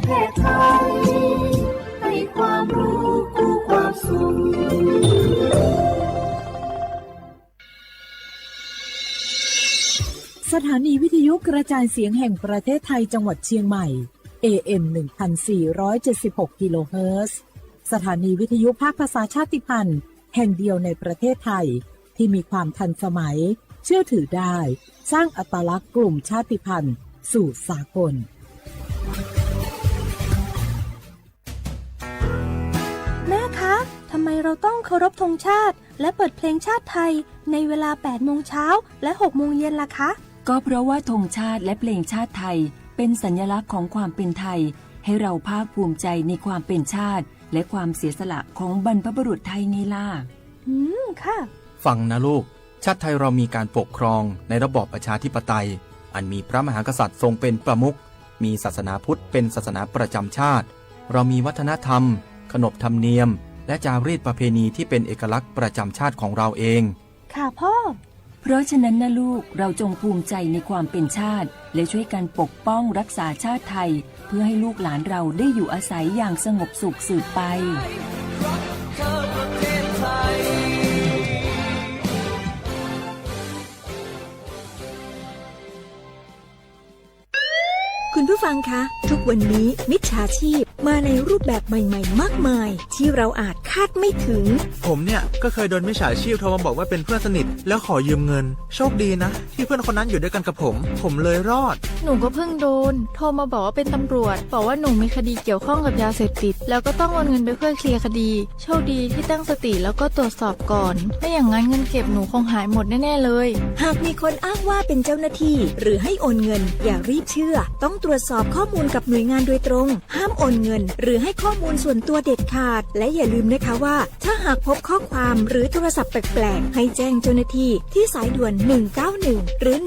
เทศไทยให้ความรู้กู้ความสุขสถานีวิทยุกระจายเสียงแห่งประเทศไทยจังหวัดเชียงใหม่ AM 1476 กิโลเฮิรตซ์สถานีวิทยุภาคภาษาชาติพันธุ์แห่งเดียวในประเทศไทยที่มีความทันสมัยเชื่อถือได้สร้างอัตลักษณ์กลุ่มชาติพันธุ์สู่สากลแม่คะทำไมเราต้องเคารพธงชาติและเปิดเพลงชาติไทยในเวลา 8 โมงเช้าและ 6 โมงเย็นล่ะคะก็เพราะว่าธงชาติและเพลงชาติไทยเป็นสัญลักษณ์ของความเป็นไทยให้เราภาคภูมิใจในความเป็นชาติและความเสียสละของบรรพบุรุษไทยไงล่ะค่ะฟังนะลูกชาติไทยเรามีการปกครองในระบอบประชาธิปไตยอันมีพระมหากษัตริย์ทรงเป็นประมุขมีศาสนาพุทธเป็นศาสนาประจำชาติเรามีวัฒนธรรมขนบธรรมเนียมและจารีตประเพณีที่เป็นเอกลักษณ์ประจำชาติของเราเองค่ะพ่อเพราะฉะนั้นนะลูกเราจงภูมิใจในความเป็นชาติและช่วยกันปกป้องรักษาชาติไทยเพื่อให้ลูกหลานเราได้อยู่อาศัยอย่างสงบสุขสืบไปคุณผู้ฟังคะทุกวันนี้มิจฉาชีพมาในรูปแบบใหม่ๆมากมายที่เราอาจคาดไม่ถึงผมเนี่ยก็เคยโดนมิจฉาชีพโทรมาบอกว่าเป็นเพื่อนสนิทแล้วขอยืมเงินโชคดีนะที่เพื่อนคนนั้นอยู่ด้วยกันกับผมเลยรอดหนูก็เพิ่งโดนโทรมาบอกว่าเป็นตำรวจบอกว่าหนูมีคดีเกี่ยวข้องกับยาเสพติดแล้วก็ต้องโอนเงินไปเพื่อเคลียร์คดีโชคดีที่ตั้งสติแล้วก็ตรวจสอบก่อนไม่อย่างนั้นเงินเก็บหนูคงหายหมดแน่ๆเลยหากมีคนอ้างว่าเป็นเจ้าหน้าที่หรือให้โอนเงินอย่ารีบเชื่อต้องตรวจสอบข้อมูลกับหน่วยงานโดยตรงห้ามโอนเงินหรือให้ข้อมูลส่วนตัวเด็ดขาดและอย่าลืมนะคะว่าถ้าหากพบข้อความหรือโทรศัพท์แปลกๆให้แจ้งเจ้าหน้าที่ที่สายด่วน191หรือ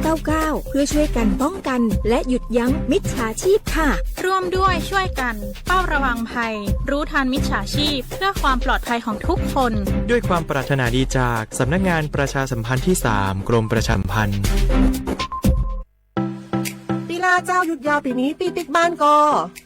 1599เพื่อช่วยกันป้องกันและหยุดยั้งมิจฉาชีพค่ะร่วมด้วยช่วยกันเฝ้าระวังภัยรู้ทันมิจฉาชีพเพื่อความปลอดภัยของทุกคนด้วยความปรารถนาดีจากสำนักงานประชาสัมพันธ์ที่3กรมประชาสัมพันธ์เจ้าหยุดยาวปีนี้ปีปิกบ้านก็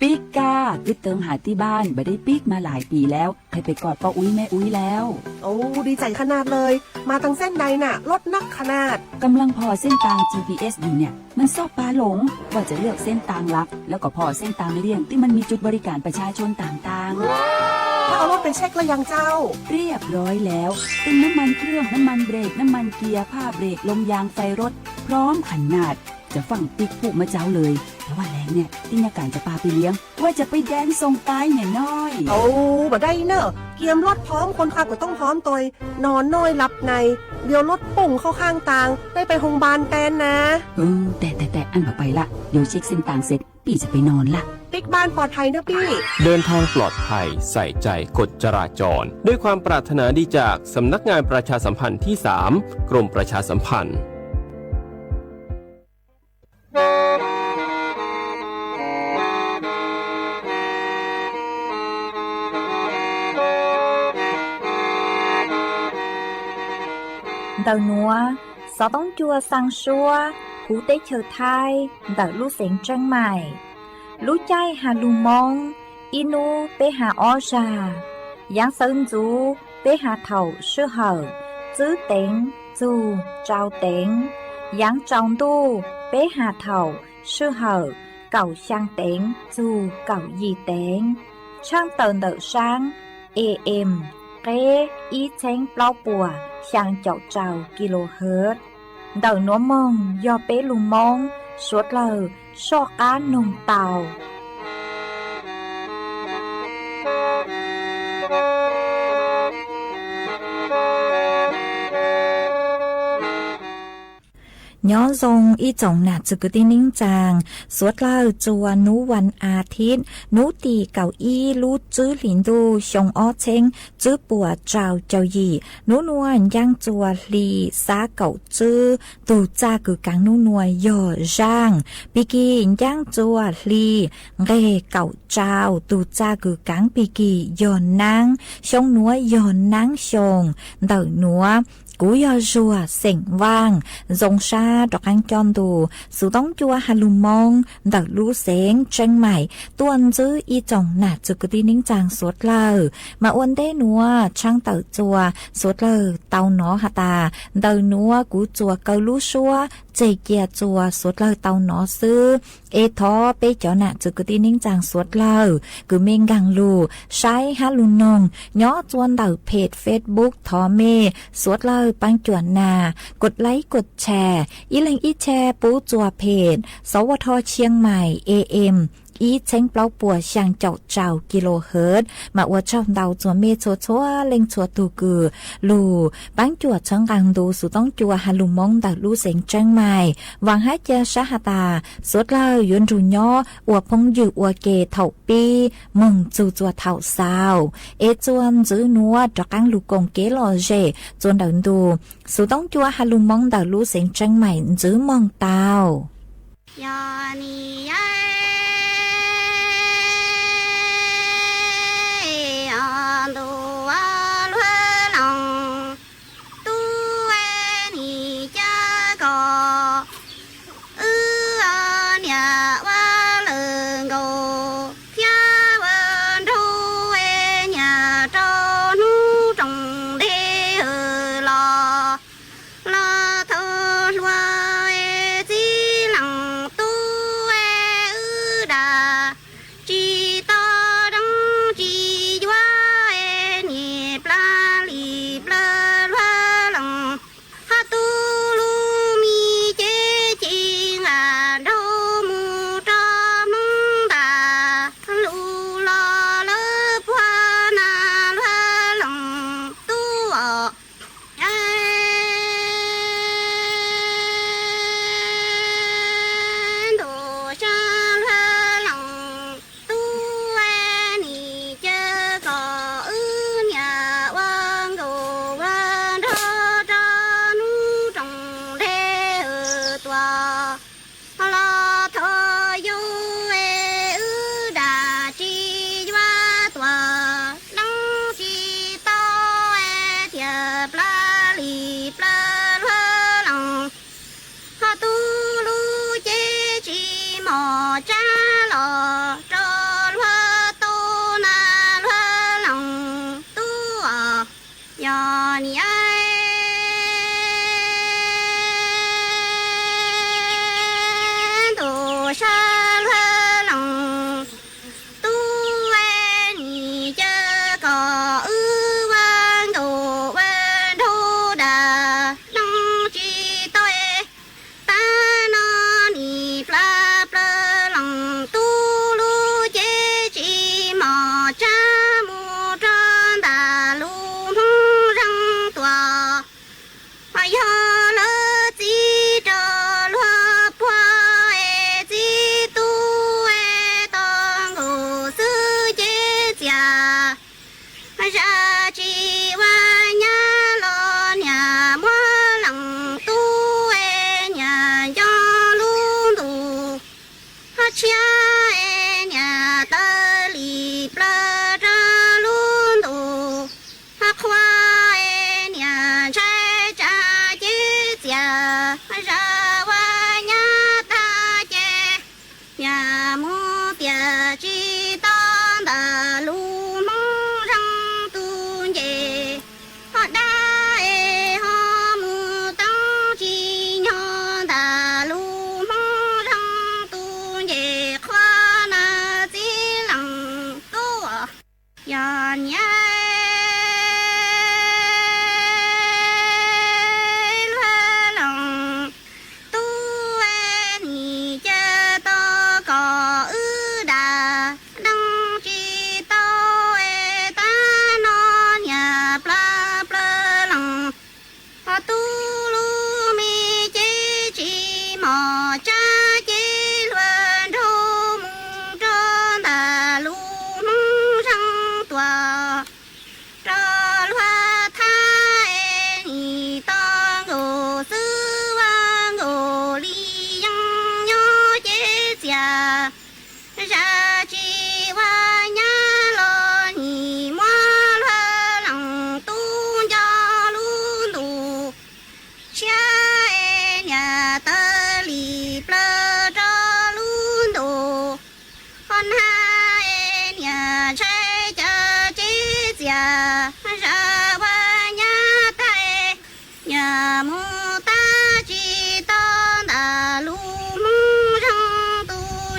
ปิกกายึดเติมหาที่บ้านไม่ได้ปิกมาหลายปีแล้วใครไปกอดป้าอุ้ยแม่อุ้ยแล้วโอ้ดีใจขนาดเลยมาทางเส้นใดน่ะรถนักขนาดกำลังพอเส้นทาง GPS อยู่เนี่ยมันซอกปลาหลงว่าจะเลือกเส้นทางลักแล้วก็พอเส้นทางเลี่ยงที่มันมีจุดบริการประชาชนต่างๆถ้าเอารถไปเช็คแล้วยังเจ้าเรียบร้อยแล้วเป็นน้ำมันเครื่องน้ำมันเบรกน้ำมันเกียร์ผ้าเบรกลมยางไฟรถพร้อมขนาดจะฟังติ๊กผูกมาเจ้าเลยแต่ว่าแรงเนี่ยที่นาการจะปาไปเลี้ยงว่าจะไปแดนส่งตายเนี่ยน้อยโอ้บ่ได้เนอะเกียมรถพร้อมคนขับก็ต้องพร้อมตัวนอนน้อยหลับในเดี๋ยวรถปุ่งเข้าข้างทางได้ไปโรงพยาบาลแตนนะแต่อันต่อไปละเดี๋ยวเช็คเส้นทางเสร็จพี่จะไปนอนละปิ๊กบ้านปลอดภัยนะพี่เดินทางปลอดภัยใส่ใจกฎจราจรด้วยความปรารถนาดีจากสำนักงานประชาสัมพันธ์ที่3กรมประชาสัมพันธ์Đầu núa, gió bóng chua sang xua, cú tế chờ thai, đợi lũ xén trăng mải. Lũ chay hà lù mong, inu bế hà o ra. Giáng sơn chú, bế hà thầu sư hở, chữ tên, dù, trao tên. Giáng trọng tu, bế hà thầu, sư hở, cầu sang tên, dù, cầu gì tên. Trang tờn đợi sang, em, kế, ý chênh bao bùa. Sang chậu trào kHz đầu nó mong do bé lùm mong suốt lờ so cá nồng tàu Nhó dòng y chồng nạt chữ cứ tin ninh chàng suốt lờ chùa núวันอาทิตย์nú tì cầu y lú chữ lín đu xong ó chênh chữ bùa trào chào dì nú nuôn giang chùa lì xá cầu chữ tù cha cứ cắn nú nuôi dò rang bì kỳ giang chùa lì nghe cầu trào tù cha cứ cắn bì kỳ dò nang xong núa dò nang xong đợi núa cú yo rùa sỉnh vang dòng xa đọc ăn chọn đủ sự tống chua hà lù mong đặc lũ sén tranh mải tuần giữ y chồng nạt chữ cứ đi nính chàng suốt lờ mà uốn đế núa trăng tàu chùa suốt lờ tàu nó hà tà đầu núa cú chùa câu lũ xua chê kia chùa suốt lờ tàu nó sư ê thó bê chó nạt chữ cứ đi nính chàng suốt lờ cứ mình găng lù sai hà lù nông nhó chuan đầuเพจ Facebook ทอเมสวดเล่าปังจวนนากดไลค์กดแชร์อีเล็งอีแชร์ปูจัวเพจสวทเชียงใหม่ AM อีเช้งเปล่าปัวช่างเจ้าเจ้ากิโลเฮิรตซ์มาอวดช่องดาวจัวเมชัวชัวเล็งชัวตูกือลูปังจวดช่างกังดูสุต้องจัวฮัลลุมงดาวลูเสียงเชียงใหม่วางให้เจอชาฮตาสวดเล่ายุนรูย่ออวดพงอยู่อวดเกเถ่าปีมึงจูจัวเถ่าสาวเอจวนจื้อนัวดอกกังลูกงเกลอเจจวนดาวดูสุต้องจัวฮัลลุมงดาวลูเสียงเชียงใหม่จื้อมองเตายานียา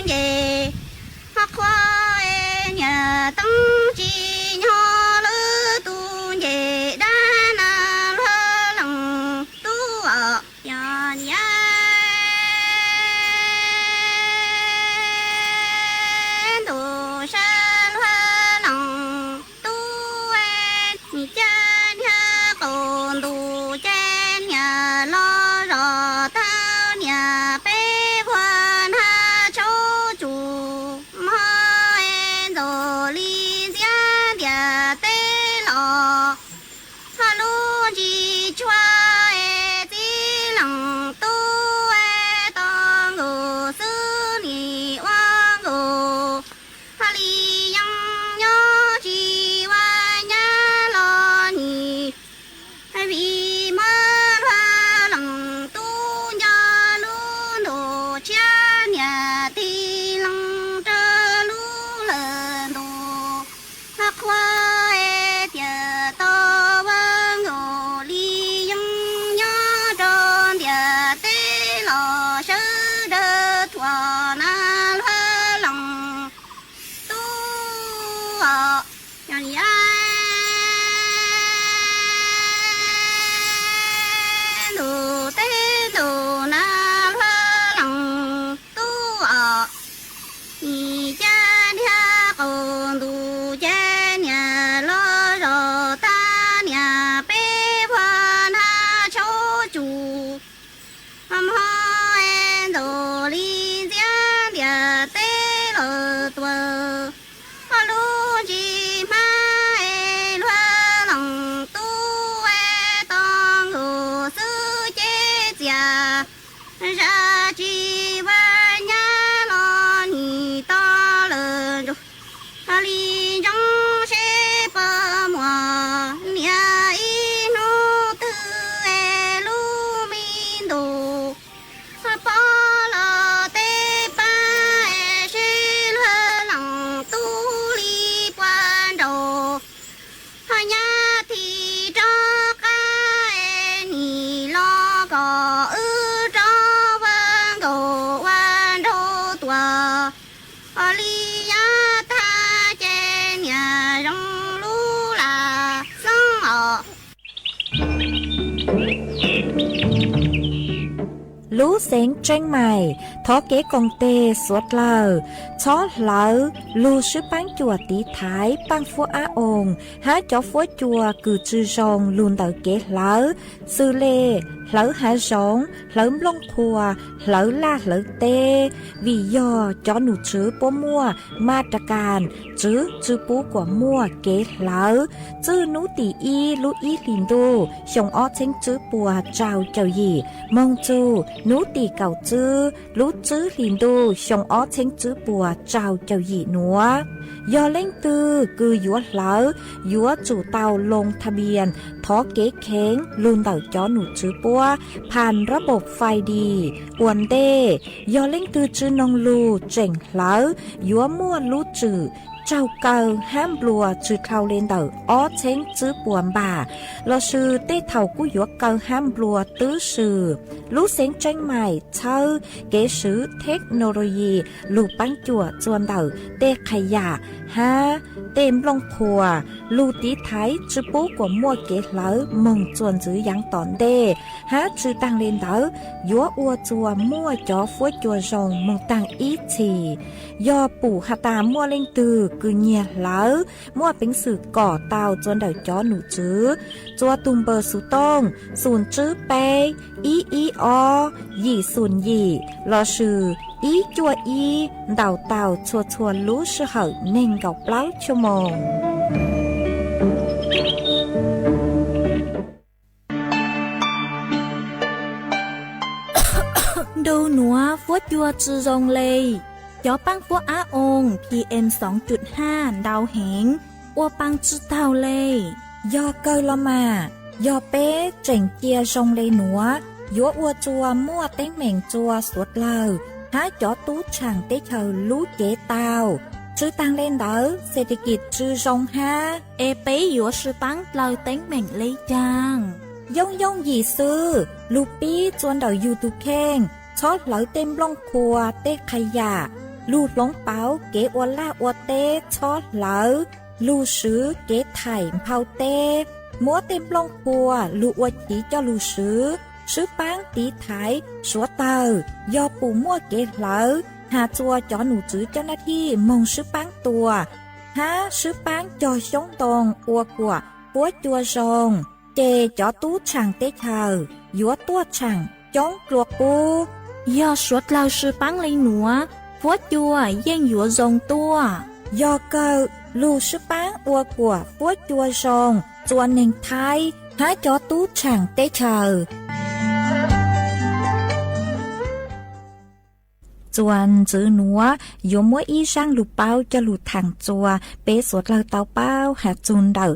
về học khoa nhà tăng chi nhỏ lỡ tu về đa na lỡ lòng tu ở nhà nhà tu san lỡ lòng tu ni cha nhà con tu cha nhà lo rõ thao nhà bé quan ha chỗ chủ mai rồi li gia địa tê lò ha lu ji chua ti lòng tu tong ngô sư ni wang ngô ha li yang nhớ chi wa nhá lo ni vì mơ hoa lòng tu nhà lu đồ cha nhà ti lòng trơ lu lợn đồ hắc hoa tiệt to vang ngô li yang nhớ tròn tiệt tê lò sơ đơ thua na hoa lòng tu ở nhà đồ tê đồ na hoa lòng tu ở ni cha nhà con tu cha nhà lo rõ ta nhà bé quan ha chỗ chủ hoa đồ li gia địa tê lờ tua hoa lu chi mai hoa lòng tu tong ngô sư chế già ra chi va nhá lo ni to lờ ru ha li trong sẽ pa mùa nia y nô tư lu min đồ ha pa la tê pa sẽ lơ lòng tu li quan đồ ha nhá thì cho cái ni lo có cho vang đồ quan đồ tua li ya tha trên nhà rong lu là sông ở lú xén tranh mày thó kế công tê suốt lờ chó lỡ lú sư bán chùa tí thái bán phua á ồn há chó phua chùa cử chư rong luôn tờ kế lỡ sư lê lỡ há rong lỡ lông thua lỡ la lỡ tê vì do chó nụ chữ bố mua ma trà càn chữ bố của mua kế lỡ chữ nú tỷ y lú y lìn đô xong ó chênh chữ bùa trào chào gì mong chu nú tỷ cầu chữ lú chữ lìn đô xong ó chênh chữ bùa trào chào gì nữa do lên tư cứ dúa lỡ dúa chủ tàu lงทะเบียนท้อเก๋แข็งลุนเต่าจ้อหนูจื้อปัวผ่านระบบไฟดีอวนเด้ยอเล่งตือจื้อนองลูเจ๋งเหลายัวมั่วลูจื้อเจ้าเก่าห้ามบลัวจื้อเท่าเลนเต่าอ้อเช้งจื้อปวนบ่าเราชื่อเต้เท่ากู้ยัวเก่าห้ามบลัวตื้อชื่อลูเสียงจังใหม่เช่าเก๋ซื้อเทคโนโลยีลูปั้นจั่วจวนเต่าเต้ขยะฮะเต็มลงครัวลูตีไทยจื้อปูกว่ามั่วเก๋เหลามงจวนจื้อยังตอนเด้ฮะจื้อตังเลนเต่ายัวอัวจัวมั่วจ่อฟัวจัวรองมงตังอีทียอปู่ฮาตามั่วเล่งตือคือเงียเหลามั่วเป็นสื่อก่อเตาจนเต่าจ้อหนูจื้อจัวตุมเบอร์สุต้องศูนย์จื้อเปอีอยี่ศูนย์ยี่รอชื่ออีจัวอีเต่าชัวรู้ชื่อเหอเน่งกับเปล่าชั่วโมงดูหนัวฟัวจัวจือรงเลยย้อปังฟัวอาองPM 2.5 ดาวเหงอัวปังจือเท่าเลยยอเกยละมายอเป้เจ๋งเกียรงเลยหนัวยัวอัวจัวมั่วเต้งเหม่งจัวสวดเลอหาจ่อตู้ช่างเต้เธอรู้เจ๊เตาจื้อตังเล่นเด้อเศรษฐกิจจื้อรงฮาเอเป้ยัวชื่อปังเราเต้งเหม่งเลยจางย่องหยีซื้อลูปี้จวนเดายูทูแข้งชอดเหลาเต็มล่องครัวเต้ขยะ ลู่หลงเปาเกอวล่าอวเตชอเหลาลู่ซื้อเกไถ่เผาเตมัวเต็มลงปัวลู่อวจีเจ้าลู่ซื้อปังตีไถสัวเตอยอปูมั่วเกเหลาหาจัวจอหนูจื้อเจ้าหน้าที่มงซื้อปังตัวหาซื้อปังจอชงตองอัวกัวปัวจัวซงเจจอตู้ช่างเตเธอยัวตัวช่างจ้องกลัวปู要说老师帮你挪佛教应有用多ยอเกอลู่ซื้อปังอัวกัวปัวจัวซงจวนหนึ่งไทยหาจอตู้ช่างเตเธอจวนจื้อหนัวโยมัวอีช่างลูกเป้าจะลูทางจัวเป๊สวดเราเต้าเป้าหาจุนเดา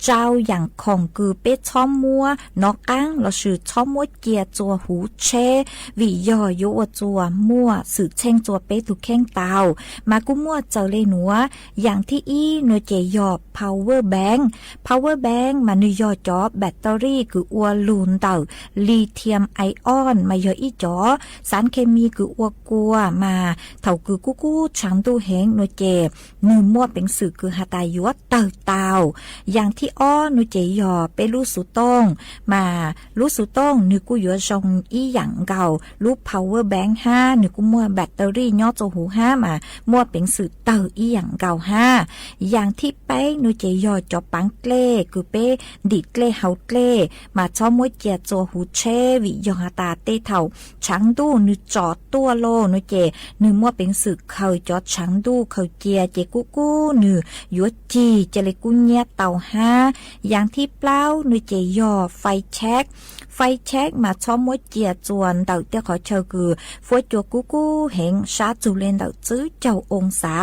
เจ้าอย่างของคือเป๊ช่อมมัวนอกก้างเราสื่อช่อมมัวเกียจัวหูเชวิย่อโยจัวมัวสื่อเช่งจัวเป๊ถูกแข้งเตามากุมัวเจ้าเลยหนัวอย่างที่อีโนเจยอ power bank มานุยอจอแบตเตอรี่คืออัวลูนเต่าลิเธียมไอออนมาเยอะอีจอสารเคมีคืออัวกัวมาเท่าคือกู้ช้างตู้แหงโนเจนืมัวเป็นสื่อคือหาตายัวเต่าอย่างที่อ้อโนเจยอเป็นลูกสุต้องมาลูกสุต้องนึกูยัวชงอีอย่างเก่าลูก power bank 5นึกูมัวแบตเตอรี่ย่อโจหู5มามัวเป็นสื่อเต่าอีอย่างเก่า5อย่างที่ไปโนเจยอจอปังเกล้คือเป้ดิดเกล้เฮาเกล้มาชอบมัวเจียโจหูเชวิยอหาตาเต้เท่าช้างตู้นึจอตัวโลโนเจนึมัวเป็นสื่อเขาจอช้างตู้เขาเจียเจกู้นึยัวจีเจเลกุเนียเต่า5อย่างที่เปล่าโนเจยอไฟแช็กมาชอบมัวเจียจวนเต่าเตี้ยขอเชอคือฟัวจัวกู้เห็นชาจูเลนเต่าจื้อเจ้าองศา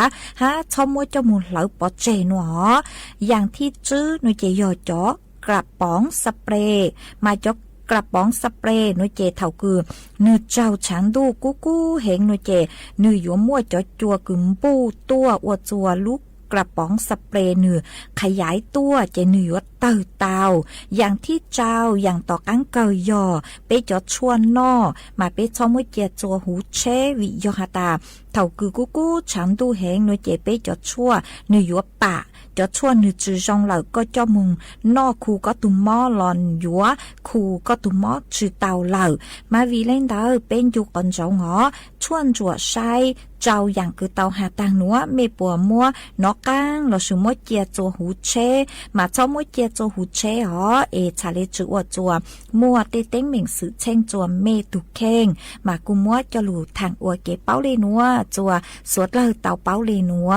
ชอบมัวเจ้ามูลเหลาปอเจนัวอย่างที่จื้อโนเจยอจอกระป๋องสเปรย์มาจอกกระป๋องสเปรย์โนเจเท่าคือนือเจ้าช้างดูกู้เห็นโนเจนือยัวมัวจอจัวกึมปูตัวอวจัวลุกกระป๋องสเปรย์เนื้อขยายตัวเจเนื้อเต่าอย่างที่เจ้าอย่างต่อกังเกยยอไปจอดชวนนอมาไปชอมวยเจียจัวหูเชวิยอหาตาเท่าคือกู้ช้างดูแหงโนเจไปจอดชั่วเนื้อยัวปะจอดชั่วเนื้อจือจงเหล่าก็เจ้ามุงนอคูก็ตุ่มหม้อหลอนยัวคูก็ตุ่มหม้อจือเต่าเหล่ามาวีเล่นเตอเป็นยุก่อนเจ้าหงอชวนจัวไซเจ้าอย่างคือเตาหาตังนัวเมปัวมัวนอกก้างเราสูมวยเจียจัวหูเชมาชอบมวยเจียจัวหูเชอ๋อชาเลจืออวจัวมัวเตเต็งเหม่งสือเช่งจัวเมตุเข่งมากุมัวจะหลูทางอวเกเป้าเลนัวจัวสวดเลยเตาเป้าเลนัว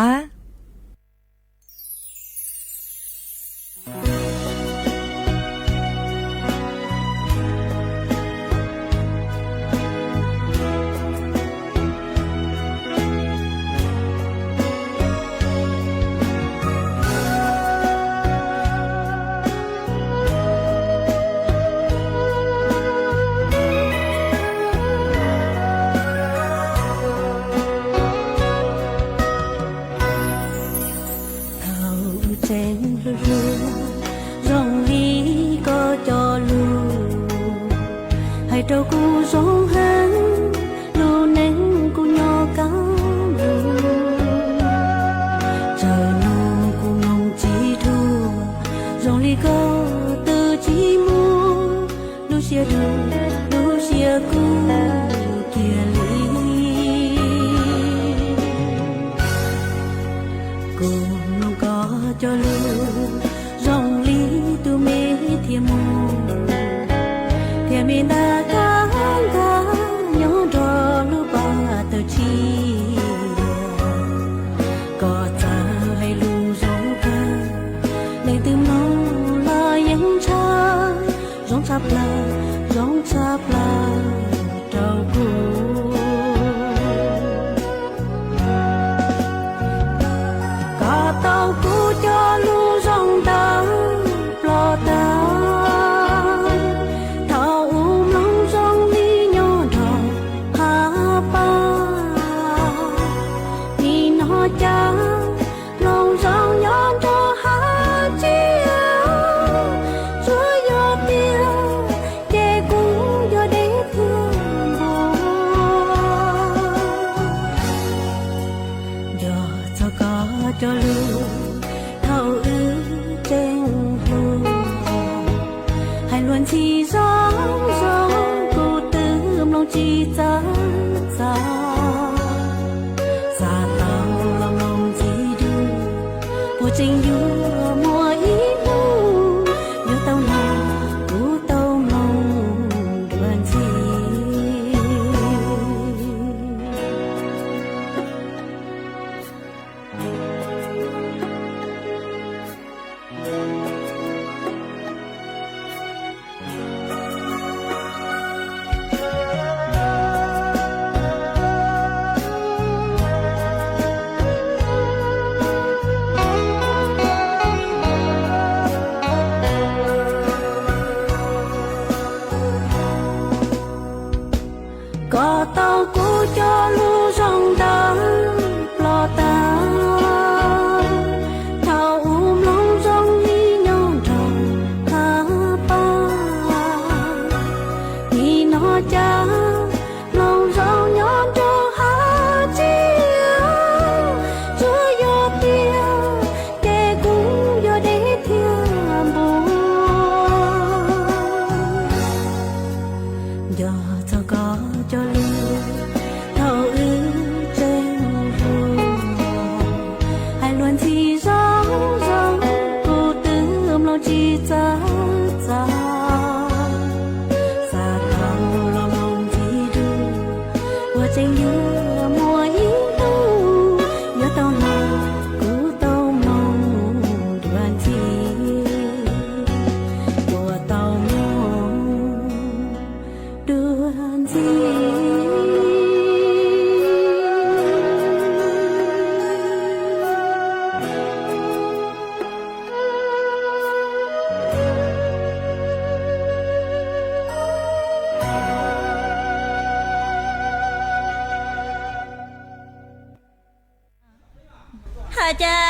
cha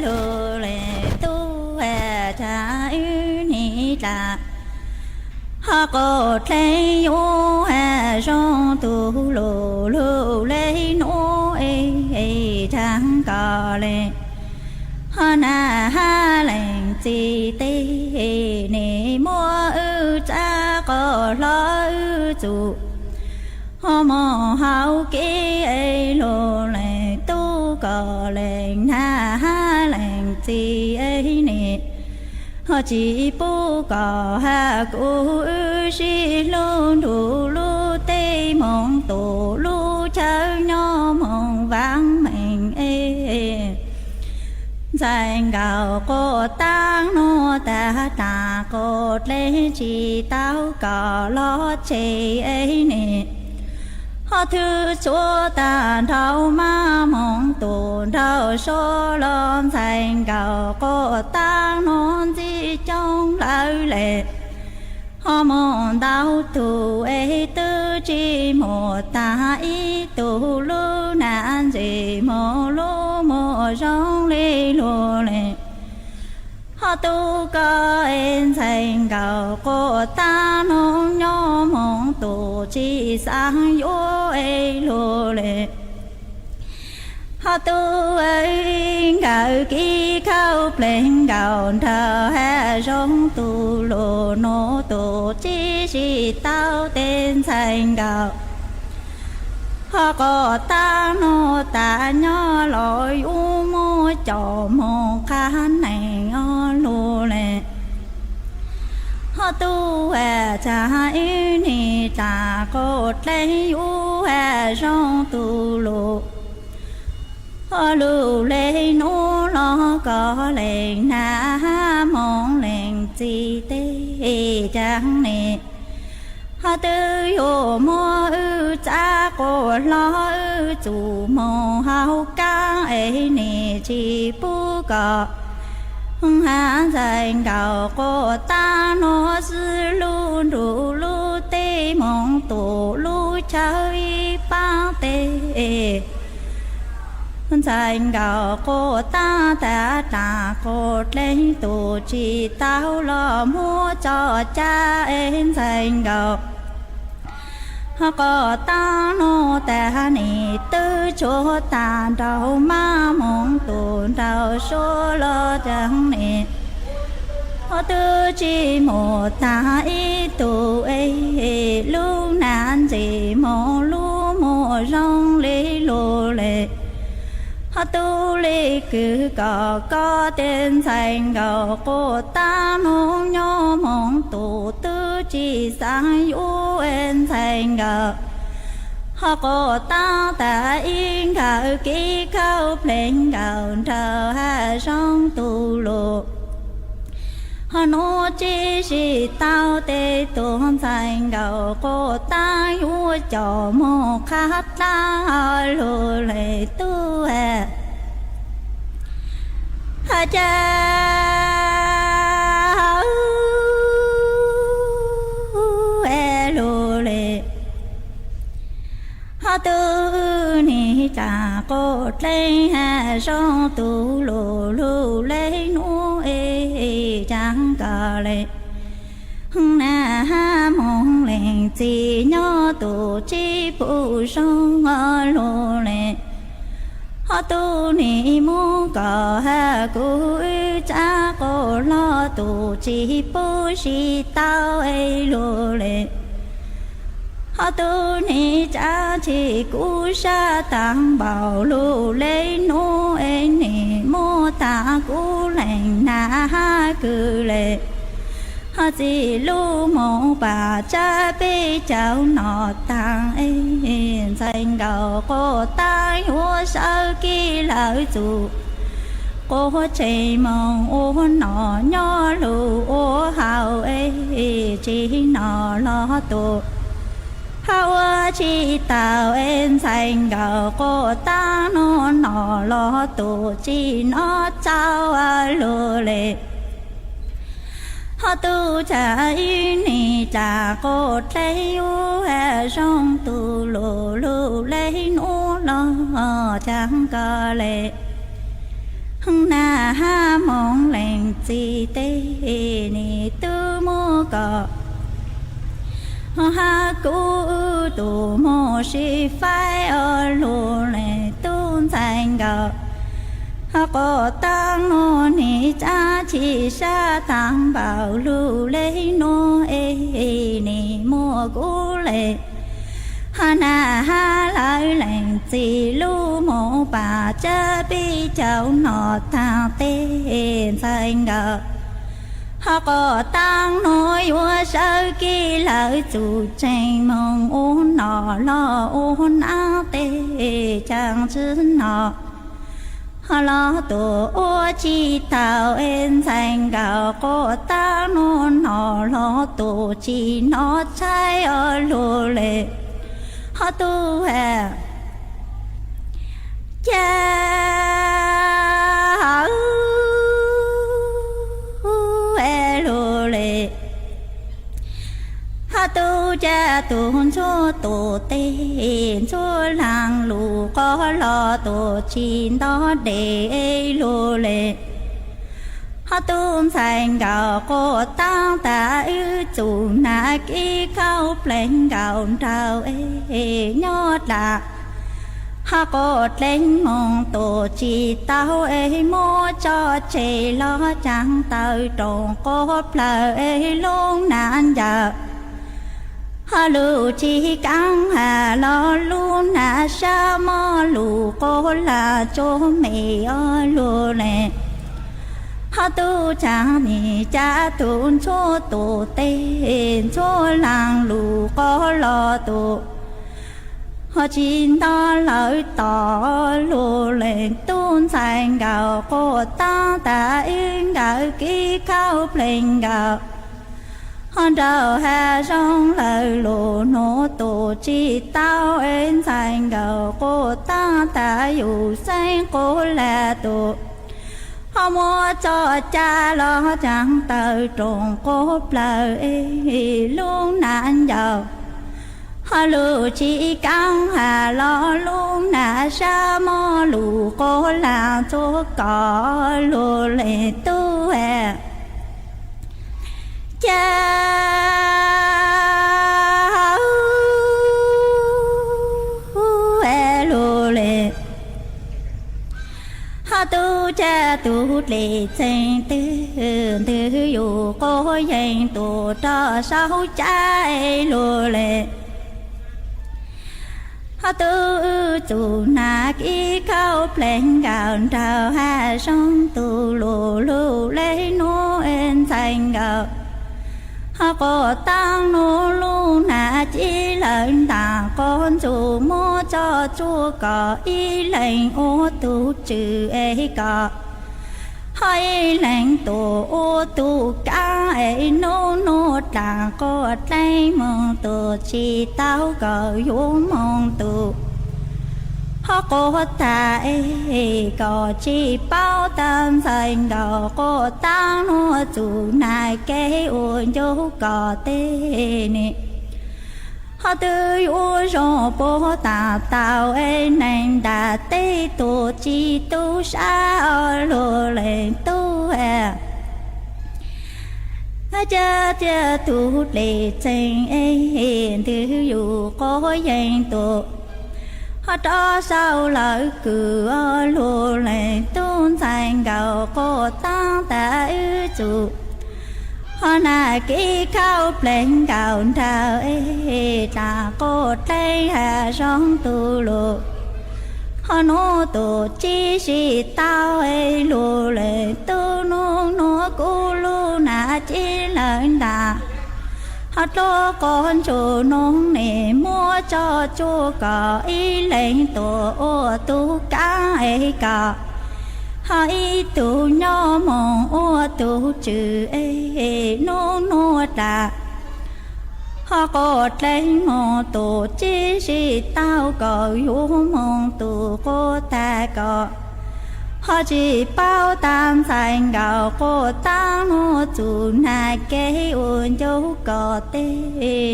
lô lệ tu cha ni cha ha có thấy yo ha rong tu lô lô lệ nô e thang cò lệ ha na ha lệnh chi tê nè mua ư cha có lo ư chủ ho mò hao kê e lô lệ tu có lệnh na ha lệnh chi e nè họ chỉ bu có ha cô ư si lô đủ lô tê mong tổ lô cha nho mong vang mình e dành gạo cô tăng nô ta ta cô lấy chỉ tao có lo chê ấy nè họ thư chúa ta thâu ma mong tù thâu số lon dành gạo cô tăng nô gì trong lời lệ họ mong đau thù ấy tư chỉ một ta ý tù lưu nạn gì mô lưu mô rong lý lô lệ họ tu có em thành gạo cô ta nông nhỏ mong tù chỉ sang yếu ấy lô lệ họ tu ấy gạo kỹ khâu lên gạo thờ ha rong tu lô nô tu chỉ tao tên thành gạo họ có ta nô ta nhỏ lội u mô cho mô khán này ngó lô lệ họ tu hà cha ý ni ta cột lấy u hà rong tu lô họ lưu lệ nô lo có lệnh na mong lệnh chi tê chẳng nè họ tư yo mô ư cha cô lo ư chủ mô hao ca ấy nè chi bu có ha dành gạo cô ta nó sư lu đủ lu tê mong tổ lu chơi bao tê dành gạo cô ta ta cô lên tổ chỉ tao lo mua cho cha em dành gạo họ có ta nô ta nì tư chỗ ta đâu ma mong tổ đâu số lo chẳng nè họ tư chỉ một ta ý tụ ấy lúc nạn gì mô lu mô rong lý lô lệ họ tu lý cứ có tên thành gạo cô ta nô nhỏ mong tổ tư chỉ sang yu en thành gạo họ có ta in gạo kỹ khâu lên gạo thờ ha rong tu lô họ nô chỉ tao tê tuôn thành gạo cô ta yu cho mô khát ta lô lệ tu hè ha cha lô lệ ha tư ni cha cô lên ha rong tu lô lô lệ nu e chẳng cả lệ na ha mong lệnh chỉ nhỏ tu chỉ phụ sông lô lệ họ tu ni mu có ha cu cha cô lo tu chỉ phụ si tao ấy lô lệ họ tu ni cha chỉ cu sa tăng bảo lô lệ nô ấy ni mô ta cu lệnh na ha cư lệ họ chỉ lu mô bà cha bê cháu nọ tăng ấy thành gạo cô ta hua sao kỳ lợi chủ cô chạy mong ô nọ nhỏ lù ô hào ấy chỉ nọ lo tụ hào chỉ tao em thành gạo cô ta nọ lo tụ chỉ nó trao lù lệ họ tu cha ni cha cô lấy u hà sông tu lù lù lấy nô lo chẳng có lệ na ha mong lệnh chi tê ni tu mô cọ ha cu tu mô si phai ở lù lệ tu thành cọ ha có tăng nô ni cha chi sa tăng bảo lù lấy nô e ni mô cu lệ ha na ha lại lệnh chi lu mô bà cha bi cháu nọ thang tên thành gờ ha có tăng nói vua sơ kỳ lợi chủ tranh mong ôn nọ lo ôn áo tê chẳng chứ nọ ha lo tổ ô chi tao en thành gạo có tăng nọ lo tổ chi nó trái ở lô lệ họ tu hà cha lô lệ họ tu cha tu cho tổ tên cho làng lù có lo tổ chín đó để lô lệ họ tu thành gạo có tăng ta ư chủ na kí cao pleng gạo trao ê nhót là họ có lên mong tổ chỉ tao ê mô cho chê lo chẳng tao tròn có plờ ê luôn nạn giờ họ lù chỉ căng hà lo luôn na sa mò lù có là chỗ mẹ ở lù nè họ tu chẳng ni cha tuôn cho tổ tên cho làng lù có lo tổ họ chín đó lợi tỏ lù lên tuôn thành gạo có ta ta yên gạo kí cao pleng gạo họ đầu hà trong lời lù nô tổ chi tao en thành gạo có ta ta dù xanh có là tổ họ mua cho cha lo chẳng tờ tròn cốt lời luôn nạn giàu họ lù chỉ căng hà lo luôn nà sa mò lù cô là chỗ cỏ lù lệ tu hè cha lù lệ họ tu cha tu lệ chân tư dù cô dành tu cho sao cha lù lệ họ tu chủ na kí cao pleng gạo trào hà sông tu lù lù lấy nô en thành gạo họ có tăng nô lù na chỉ lệnh ta con chủ mô cho chúa có ý lệnh ô tu trừ ấy có hai lệnh tổ ô tu cá ấy nô nô ta có lấy mong tu chỉ tao có vô mong tu họ có ta ấy có chỉ bao tâm thành gạo có tăng nô chủ này cái ôn vô có tên họ tư ô rô bố ta tao ấy nên đã tê tu chi tu sa ở lô lên tu hè cha cha tu lệ chân ấy hiện tư dù có danh tu họ cho sao lợi cử ở lô lên tu thành gạo có tăng ta ư chủ họ na kí cao pleng gạo trào ê ta có tay hà sông tu lù họ nô tu chi si tao ê lù lệ tu nô nô cu lu na chi lệnh ta họ cho con chủ nông nề mua cho chú có ý lệnh tu ô tu cá ê cả hai tu nhỏ mong ô tu chữ ê nô nô ta họ có lấy mong tu chi si tao có vô mong tu cô ta có họ chỉ bao tan thành gạo cô tăng nó chủ na kế uốn dấu cỏ tê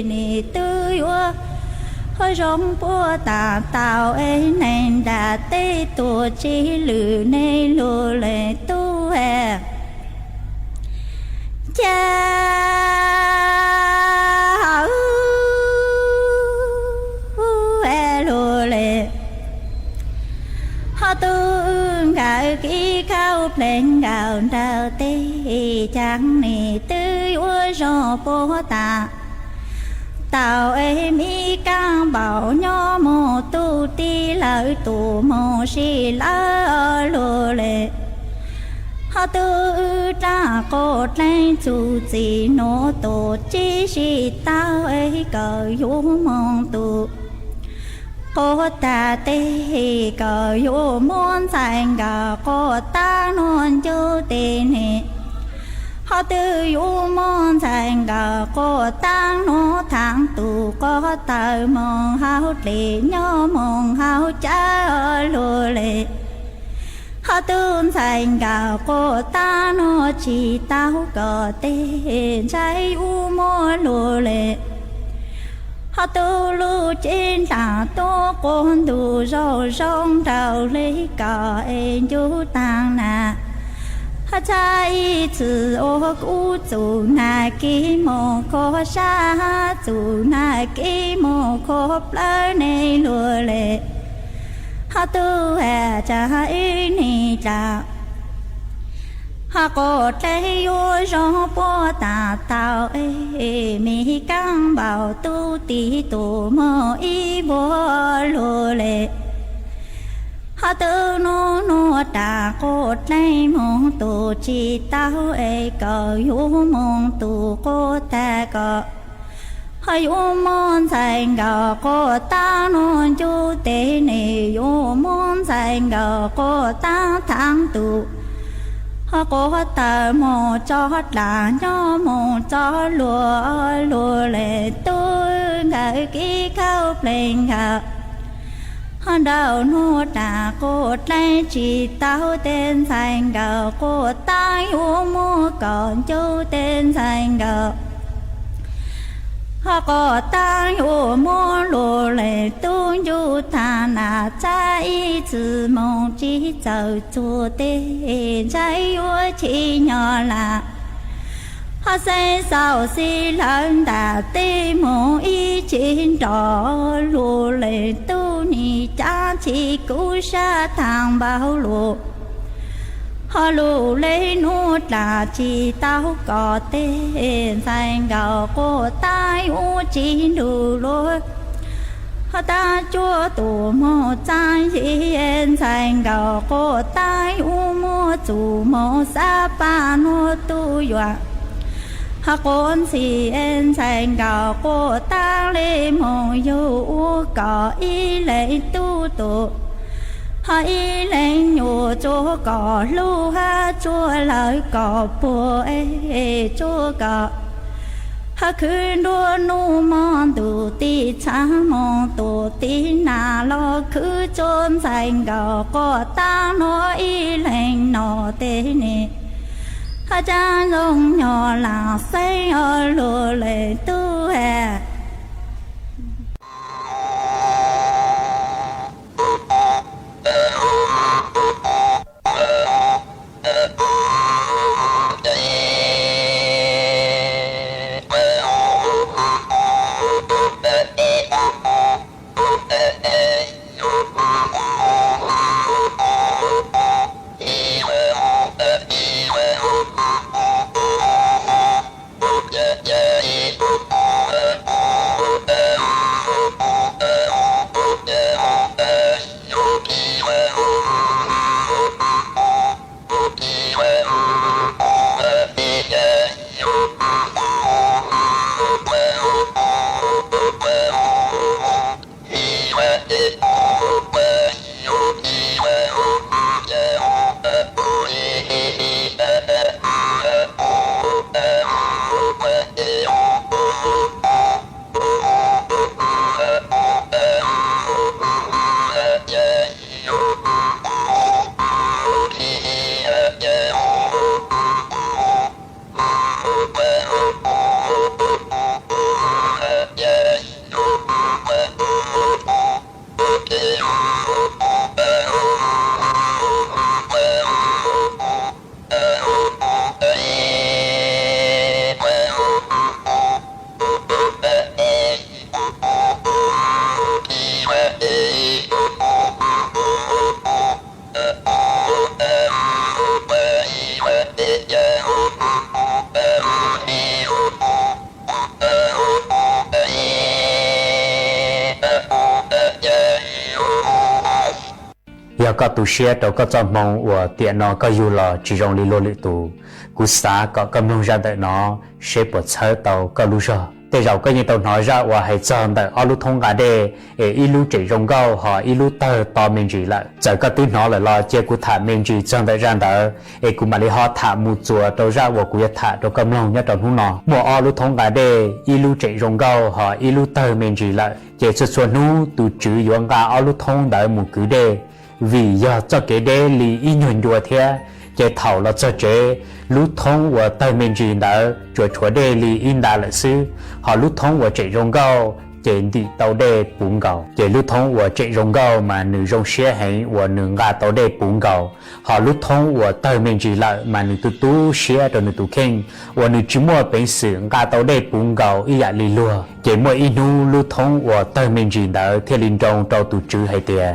nì tươi ua họ rong bùa tà tàu ấy nên đã tê tua chỉ lử nên lùa lệ tu hè cha lùa lệ họ tu gạo kỹ khao lên gạo đào tê chẳng nì tươi ua rò bố tạ tàu em y cang bảo nhỏ mô tu ti lợi tu mô si la lô lệ họ tư ra cột lên chủ gì nô tổ chi si tao ấy cờ vô mong tu cô ta tê cờ vô môn thành gà cô ta non vô tên hệ họ tư vô môn thành gà cô ta nó thang tù có tờ mong hao lệ nhỏ mong hao cha lô lệ họ tư thành gà cô ta nó chỉ tao có tên trái u mô lô lệ họ tu lu trên đà tô con đủ rau rong đào lấy cả em chú tang nà họ trai chữ ô cú chủ na kí mô khó xa chủ na kí mô khó plơ nê lùa lệ họ tu hè trái nì trà họ có trái vô gió bó tà tàu ê mi căng bảo tu tí tu mơ y bó lô lệ họ tư nô nô trà cô trái mong tu chi tao ê cờ vô mong tu cô ta cờ họ vô mong thành gờ cô ta nô chú tế nê vô mong thành gờ cô ta thang tu họ có tờ mồ cho là nhỏ mồ cho lùa lùa lệ tôi ngợi kỹ khao lên ngờ họ đầu nô trả cô lấy chỉ tao tên thành ngờ cô ta yêu mô còn chú tên thành ngờ họ có ta yêu mô lùa lệ tôi du thà nà trái chữ mong chỉ chờ chùa tên trái yêu chỉ nhỏ là họ sẽ sao xí lần đã tê mô ý chín trò lùa lệ tu nì cha chỉ cú sa thang bao lùa họ lù lấy nút là chỉ tao có tên thành gạo cô tai u chỉ đủ lối họ ta chúa tù mô trái hiện thành gạo cô tai u mô chủ mô sa pa nô tu dọa họ con si en thành gạo cô ta lê mô yu u có ý lấy tu tụ họ y lên nhủ chỗ có lu ha chỗ lời có bùa ê chỗ có họ cứ đua nu mong tụ tí cha mong tụ tí nà lo cứ trốn thành gạo có ta nó y lên nó tê nè họ cha rong nhỏ là xây ở lùa lệ tu hè yeah. giờ có tu xe đâu có cho mong của tiện nó có dù là chỉ trong lý lô lệ tù cú xã có cầm lông ra đợi nó sẽ bớt chơi tàu có lú rồiแต่เราก็ยังต้องน้อยraว่าให้จำแต่เอาลูกทงกันเดอีลูกใจรงเก้าหออีลูกเตอต่อเมนจีละจะก็ตื้อน้อยเลยรอเจ้ากูถามเมนจีจำแต่รันเดอกูมาเลยหอถามมูจัวตัวraว่ากูจะถามตัวกำลังเนี่ยตอนหุ่นนอมัวเอาลูกทงกันเดอีลูกใจรงเก้าหออีลูกเตอเมนจีละเจ้าส่วนนู้ตูจื้อยงกาเอาลูกทงเดอมูกือเดvì giờ cho cái đế lý ý nhuận đùa thế chế thảo là cho chế lúc thông của tay mình chỉ đã chúa đế lý in đã là sư họ lúc thông của chạy rong cao chế đi tàu đế bún gạo chế lúc thông của chạy rong cao mà nữ rong xe hay của nữ gà tàu đế bún gạo họ lúc thông của tay mình chỉ lại mà nữ tu tu xe rồi nữ tu khen của nữ chỉ mua bánh sữa gà tàu đế bún gạo ý ạ lì lùa chế mua inu lúc thông của tay mình chỉ đã theo linh trong trâu tu chữ hay tiền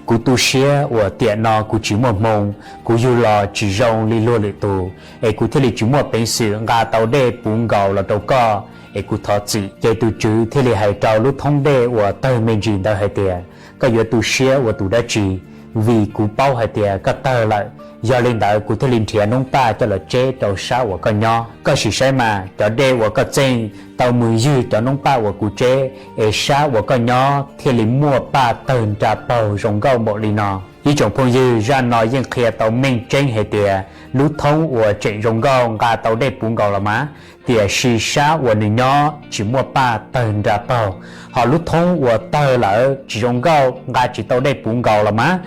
cú tu xe của tiện nó cú chỉ một mông cú yêu lò chỉ rong li lô lệ tù cú thế li chỉ một bánh sữa gà tàu đê bún gạo là đầu co cú thọ chỉ chơi tu chữ thế li hay trâu lúc thông đê của tơ mình chỉ đâu hay tiền cái yêu tu xe của tu đã chỉ vì cú bao hay tiền cái tơ lại do lên đạo cú thế linh thiện nông ta cho là chế đầu sao của con nhỏ có sự sai mà cho đê của con trên tàu mười dư cho nông ta của cú chế sao của con nhỏ thế li mua ba tơn trà bầu rồng gạo bộ li nọ ý chồng phong dư ra nói riêng kia tàu mình trên hệ tiền lúc thông của chạy rồng gạo gà tàu đê bún gạo là má tiền si sao của người nhỏ chỉ mua ba tơn trà bầu họ lúc thông của tơ là chỉ rồng gạo gà chỉ tàu đê bún gạo là má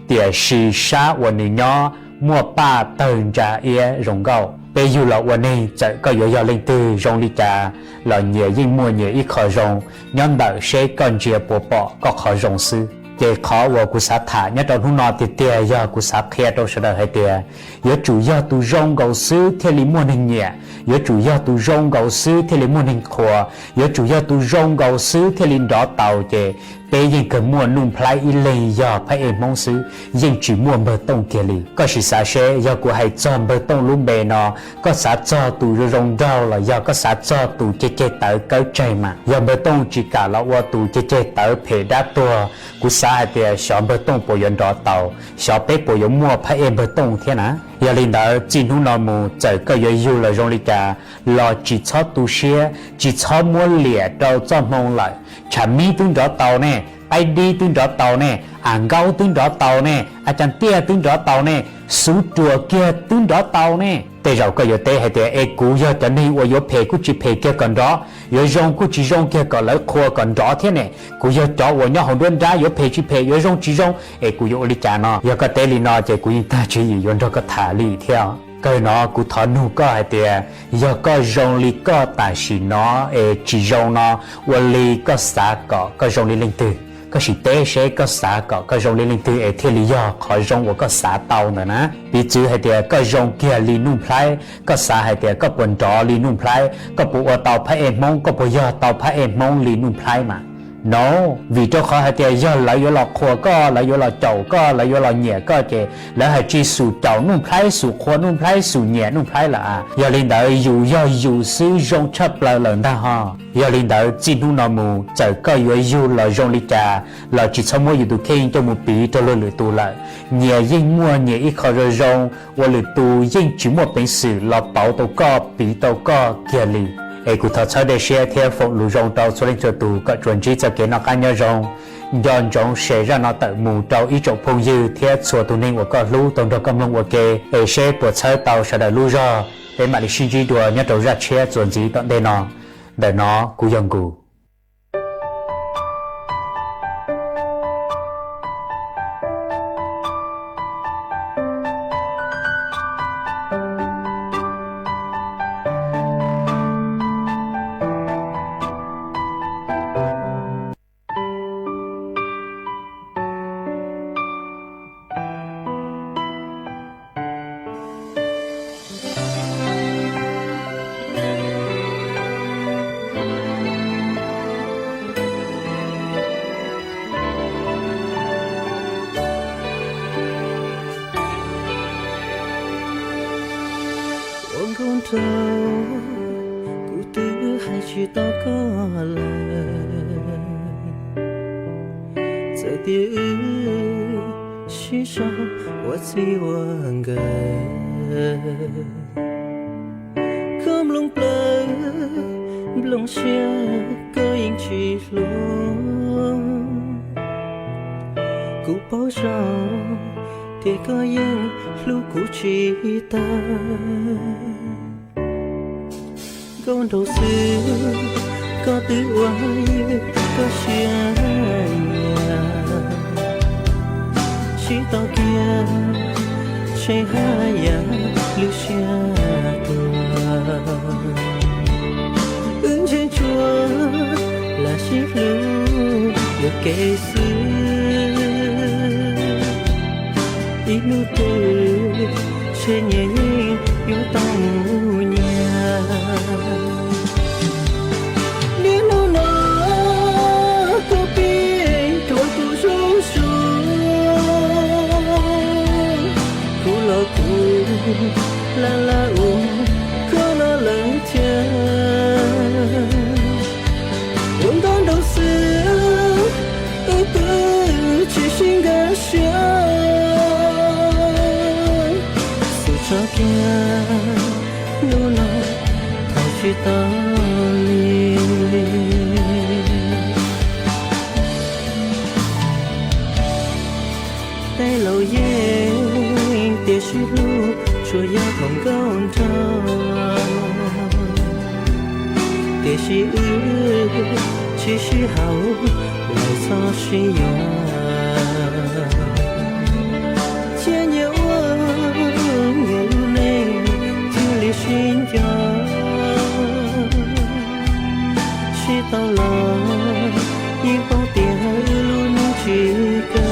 tiền si sao của người nhỏ mua ba tơn trà ia rồng gạo bây giờ làวันนี้จะก็有要领từ rong đi trà là nhiềuยิ่งmua nhiều ít khó rong nhóm đạo sẽ còn chia bộ bỏ có khó rong sư để khó của cụ xã thả nhất trong hôm nọ thì tiền do cụ xã kia đâu sẽ đợi hay tiền giờ chủ yếu tu rong gạo sư theo lý mua hình nhẹ giờ chủ yếu tu rong gạo sư theo lý mua hình khổ giờ chủ yếu tu rong gạo sư theo lý đỏ tàu để bây giờ cần mua nung plei ít lấy giờ phải em mong sư nhưng chỉ mua bờ tông kia li có sự xã sẽ giờ cụ hay cho bờ tông luôn bề nọ có xã cho tu rong gạo là giờ có xã cho tu chế tới cái trái mà giờ bờ tông chỉ cả là qua tu chế tới phê đá tua cụ xã thì shop bờ tông bộ yon đỏ tàu shop bé bộ yon mua phải em bờ tông thế nào giờ linh đạo chính hùng nọ mù chạy cái yêu là rong li cả lo chỉ cho tu xe chỉ cho mua lẻ đâu cho mong lại chả mi tương đỏ tàu nè ai đi tương đỏ tàu nè ăn gạo tương đỏ tàu nè chăn tia tương đỏ tàu nè sú chùa kia tương đỏ tàu nèแต่เราก็อยู่เตะให้แต่กูจะจะนี่ว่าอยู่เพกูchỉเพkia còn đóอยู่rongกูchỉ rong kia còn lấy khua còn đó thế nàyกูจะจ่อว่าnhau hồng đơn raอยู่เพchỉเพอยู่rong chỉ rongกูอยู่ลิจาnóอยู่ก็เตะลีnóจะกูยิ่งตาชี้อยู่เราก็ถ่ายลีเที่ยวcái nóกูthọ nu có hay tiệt giờ có rong li có tài xì nó chỉ rong nó và li có xả có rong li linh từ có sĩ tế sẽ có xả có rong li linh từ thiên lý do khỏi rong và có xả tàu nữa nè bị chữ hay tiệt có rong kia li nung plei có xả hay tiệt có bồn trọ li nung plei có bộ tàu phải em mong có bộ giờ tàu phải em mong li nung plei mà no vì cho khó hay tiệt giờ lại vô lọ khua có lại vô lọ chậu có lại vô lọ nhẹ có chè lại hay chỉ sủ chậu nung plei sủ khua nung plei sủ nhẹ nung plei là giờ linh đạo dù sư rong chấp lại lần ta ha giờ linh đạo chỉ nu nọ mù chạy có dù là rong li trà là chỉ sau mua dù tụ khen cho một bí cho lôi lưỡi tụ lại nhẹยิ่งmua nhẹ ít khó rồi rong và lưỡi tụยิ่งchỉ một bánh sử là bảo tàu có bí tàu có kia li cụ thọ sau đây sẽ theo phụ lũ rong tàu số lên cho tụ có chuẩn chỉ cho cái nó cá nhau rong dọn rong sẽ ra nó tự mù tàu ít chỗ phong dư theo số tụ nên của có lũ tàu đó cầm lông của kê sẽ buộc xe tàu sẽ đợi lũ ra để mà đi suy đùa nhớ tàu ra xe chuẩn chỉ tận đây nó để nó cú dòng cú 牺牲我自我个không lung plơ lung xia cơ yên chỉ luôn cú bao giờ thì có yên lúc cú chỉ ta con đầu xưa có tự oai có chia nhà chỉ tao kia chạy hai ya lưu chia ứng trên chùa là chiếc lưu được kể xưa ít nụ cười trên nhẹ yêu tông nhà đi nụ nó có biết thôi tu xuống xuống cú lo cú la có nó lớn chân uống đón đầu xưa ưu tư chỉ xin gà xưa sự cho kia nụ nó thao chỉ ta tay lâu ye tia suy lu chúa ya không câu thơ tia suy chỉ suy hậu lại so suy yo chia nhiều người lu này chưa li xin cho chỉ tao lo nhưng bao tiền luôn chỉ cần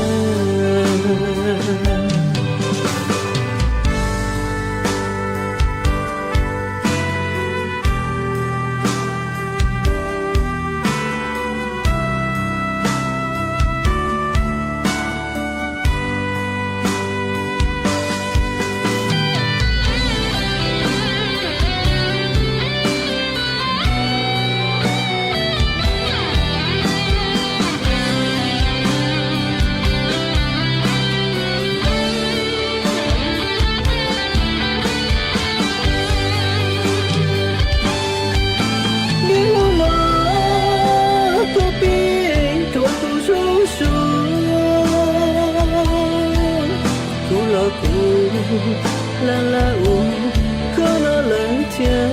la có nó lớn chân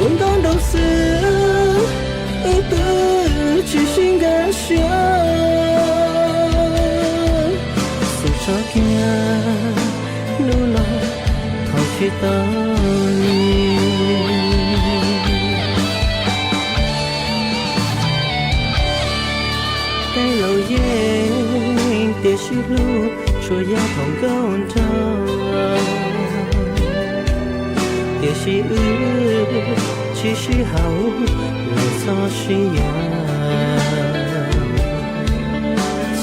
uống đón đầu xưa ưu tư chỉ xin gà xưa sự cho kia nụ nó thao chỉ ta tay lâu ye tia suy lu chúa ya không câu thơ tia suy chỉ suy hậu lại so suy ya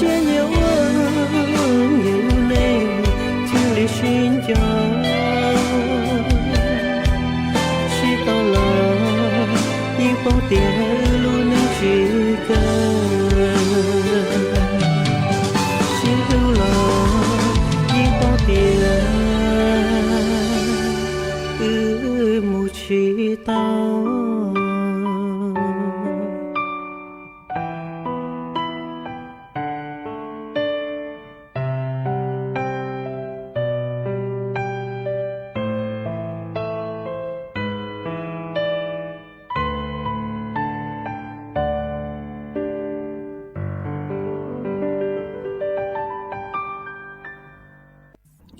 chia nhiều nhiều này chưa li xin cho chỉ tao lo nhưng bao tiền luôn chỉ cần chỉ lưu lo nhưng bao tiền mù chỉ tao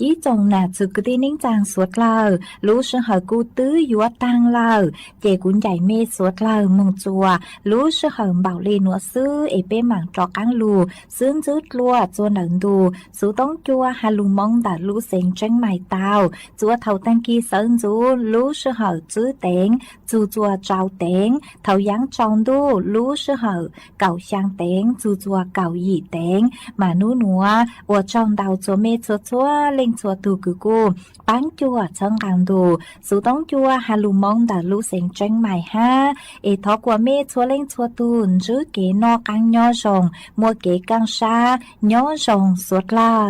ý chồng nà chữ cứ tin nín chàng suốt lờ lú sư hở cu tứ yuat tang lờ chè cuốn chạy mê suốt lờ mừng chùa lú sư hở bảo lì nụa sư ế bê mảng trọ cáng lù sướng rứt lùa chua nẩn đù sú tông chua hà lù mong đã lú xanh tranh mài tàu chua thầu tăng kỳ sơn rú lú sư hở chữ tên chua trao tên thầu giáng trong đu lú sư hở cầu sang tên chua cầu dị tên mà nú nụa ua trong đào chua mê chua chua lên chùa tù cứ cô bán chùa chân càng đồ số tông chùa hà lù mong đã lũ sinh tranh mày ha ê thọ của mẹ chùa lên chùa tù giữ kế no càng nhỏ rồng mua kế càng xa nhỏ rồng suốt la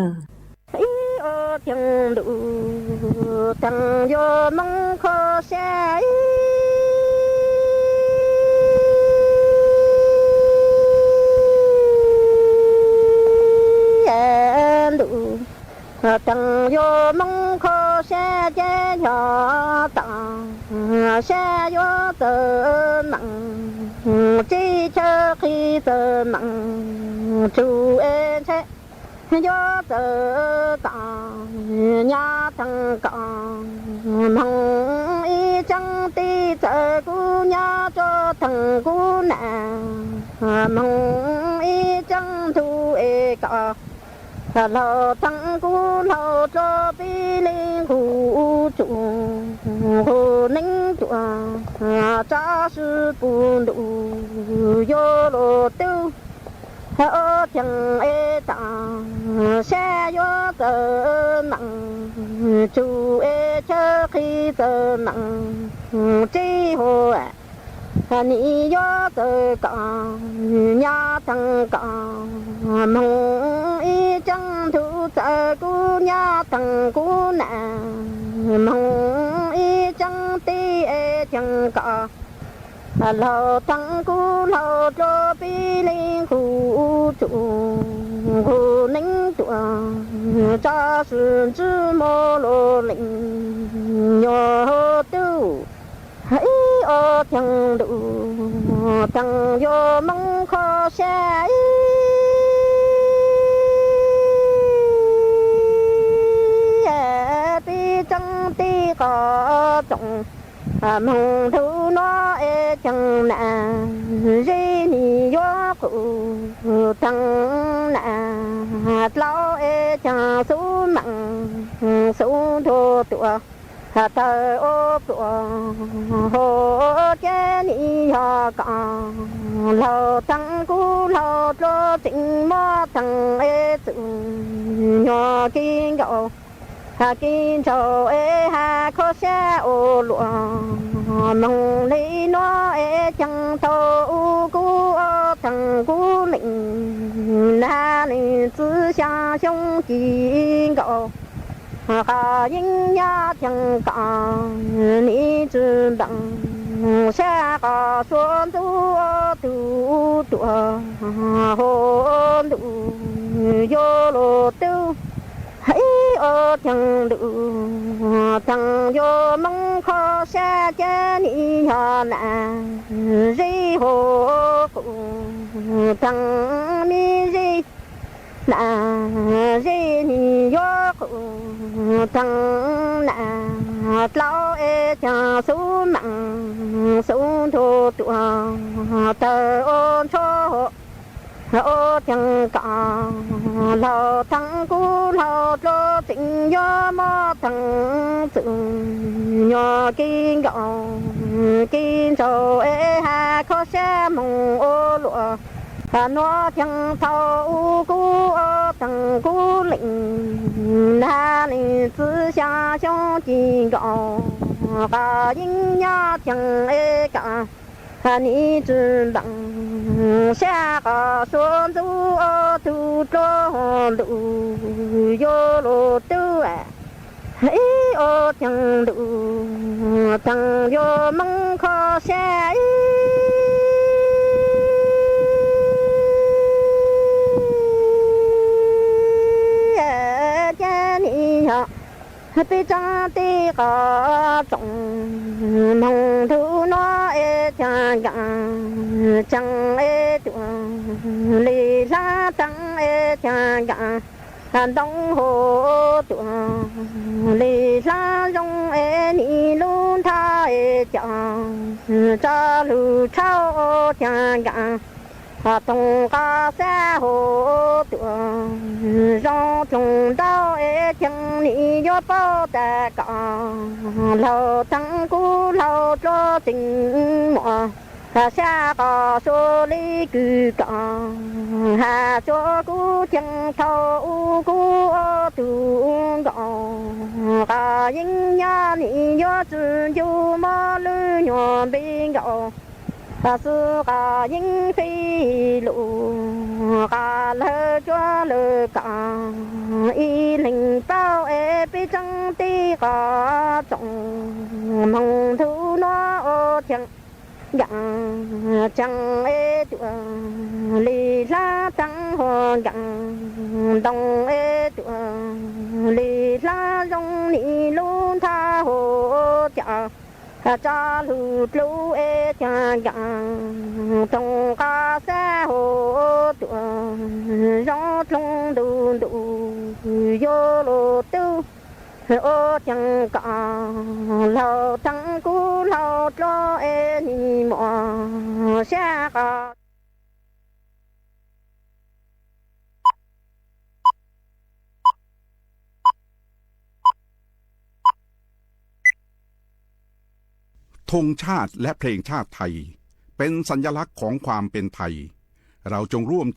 chẳng đủ chẳng vô mong khó sẽ đủ chẳng vô mong khó sẽ che nhỏ tặng sẽ vô tờ nặng chỉ cho khi tờ nặng chú em sẽ do tờ tặng nhà thằng còng mong y chẳng ti tờ cu nhà cho thằng cu nàng mong y chẳng thu e cả lo thằng cu lo cho bi linh khu chủ hồ ninh chùa cha sư bùn đủ yo lo tiêu ở chẳng e tặng xe gió tờ nặng chú e chớ khi tờ nặng chi hồ ni gió tờ còng nhà thằng còng mong y chẳng thu tờ cu nhà thằng cu nàng mong y chẳng ti e chẳng còng lo thằng cu lo cho bi linh khu chủ khu ninh chùa cha sư chữ mô lô linh nhỏ tư hãy ở thằng đủ thằng vô mong khó sẽ ti chẳng ti có trọng mong thu nó e chẳng nà dây ni gió cụ thằng nà lao e chẳng số mặn số thô tụa thờ ô tụa hồ chế ni ho còn lâu thằng cú lâu cho tình mơ thằng e sự nhỏ kinh gạo kinh châu e ha khó xe ô lụa mong lấy nó e chẳng thâu cú thằng cú mình na ni tư xa sông kinh gạo hà yên nhà chẳng còn ni chữ bằng xe có xuân tu tu tụa hồn đủ vô lô tiêu hãy ở thằng đủ thằng vô mong khó xa cha ni nhỏ nà dây hồ cụ thằng mi dây nà dây ni gió cụ thằng nà lao e cha số mặn số thô tụa tờ ôn cho ô chẳng cả lo thằng cú lo cho tình gió mơ thằng sự nhỏ kinh gạo kinh châu e ha khó xe mong ô lụa nó chẳng thâu cú thằng cú lĩnh na ni tư xa trong kinh gạo cả những nhà chẳng e cả ni chữ bằng xe có xuân du thu cho đủ vô lô tư hãy ô chẳng đủ thằng vô mong khó xe cha ni họ bị cha ti có trọng mong thu nó e cha gà chẳng e tuồng lì la tăng e cha gà đông hồ tuồng lì la rong e ni luôn tha e cha lu chao cha gà tông ca xe hồ tuồng rong trùng đau e chẳng ni gió bao ta cả lâu thằng cú lâu cho tình mùa xa có số lý cư cộng hà cho cú chẳng thâu cú ô tu cộng cả những nhà ni nhớ chữ yêu mà lưu nhỏ bên cộng cả sự cả những phi lũ cả lỡ cho lỡ cả y linh bao ế bị trăng ti cả trọng mong thu nó ô chẳng gặng chẳng ế tuồng lì la tăng hồ gặng đồng ế tuồng lì la rong nị luôn tha hồ chả cha lụt lũ ế cha gặng trong ca xe hồ tuồng gió trong đu đu vô lô tư ô chẳng cả lâu chẳng cú lâu cho em ni mò xa cảธงชาติและเพลงชาติไทยเป็นสัญลักษณ์ของความเป็นไทยเราจงร่วม